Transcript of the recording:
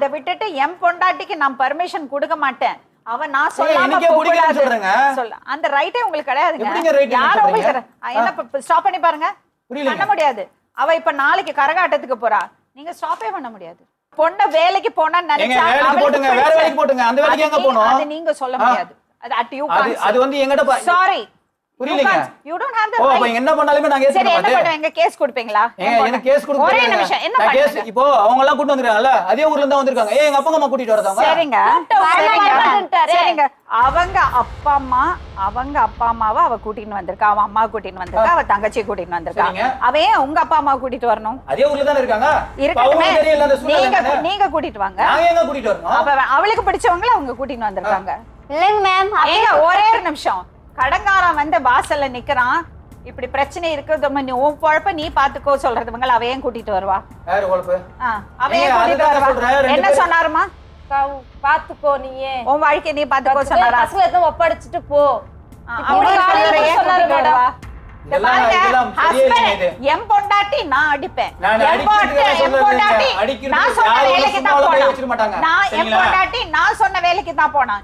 அதை விட்டுட்டு என் பொண்டாட்டிக்கு நான் பர்மிஷன் கொடுக்க மாட்டேன், அவன் நான் எனக்கே பிடிக்கலன்னு சொல்றேங்க. சொல்ல அந்த ரைட்டே உங்களுக்கு கிடையாதுங்க. எப்படிங்க right யாரும் சொல்றீங்க? உங்களுக்கு என்ன ஸ்டாப் பண்ணி பாருங்க, புரியல. பண்ண முடியாது. அவ இப்ப நாளைக்கு கரகாட்டத்துக்கு போறா, நீங்க ஸ்டாப்பே பண்ண முடியாது. பொண்ண வேலைக்கு போனா நினைச்சா வேலைக்கு போட்டுங்க, வேற வேலைக்கு போட்டுங்க, அந்த வேலைக்கு எங்க போணும்? அது நீங்க சொல்ல முடியாது. அது at you can't. அது வந்து எங்கட சாரி, புரியலங்க. you don't have the O right. அப்ப என்ன பண்ணாலுமே நான் கேஸ் சரி பண்ண என்ன மாட்டேன். பண்ணுவீங்க? கேஸ் கொடுப்பீங்களா? எனக்கு கேஸ் கொடுக்க ஒரே நிமிஷம் என்ன நான் கேஸ் பண்ணுவீங்க? இப்போ அவங்க எல்லாம் கூட்டி வந்திருக்காங்கல்ல, அதே ஊர்ல இருந்து வந்திருக்காங்க. எங்க அப்பா அம்மா கூட்டிட்டு வரதாங்க. சரிங்க சரிங்க, அவங்க அப்பா அம்மாவை அவ கூட்டிட்டு வந்திருக்கா, அவ அம்மா கூட்டிட்டு வந்திருக்கா, அவ தங்கச்சி கூட்டிட்டு வந்திருக்கா. அவ ஏன் உங்க அப்பா அம்மா கூட்டிட்டு வரணும்? அதே ஊர்ல தான இருக்காங்க. இருக்கட்டுமே, அவங்க தெரியல அந்த சூழ்நிலை. நீங்க கூட்டிட்டு வாங்க. நான் எங்க கூட்டிட்டு வரணும்? அப்ப அவளுக்கு பிடிச்சவங்கள அவங்க கூட்டிட்டு வந்திருக்காங்க. இல்லங்க மேம், ஏங்க ஒரே ஒரு நிமிஷம், கடங்காரன் வந்து வாசல்ல நிக்கிறான், இப்படி பிரச்சனை இருக்கு, நீ உன் பொழப்ப நீ பாத்துக்கோ சொல்றதுவங்க அவ ஏன் கூட்டிட்டு வருவா? யாரு குழப்பு? அவ ஏன் கூட்டிட்டு வருவா? என்ன சொன்னாருமா? பாத்துக்கோ, நீயே உன் வாழ்க்கை நீ பாத்துக்கோ சொன்னாரா? பசங்க எதுவும் ஒப்படைச்சிட்டு போ. என் பொண்டாட்டி நான் அடிப்பேன், நான் என் பொண்டாட்டி நான் சொன்ன வேலைக்கு தான் போனா, நான் என் பொண்டாட்டி நான் சொன்ன வேலைக்கு தான் போனா.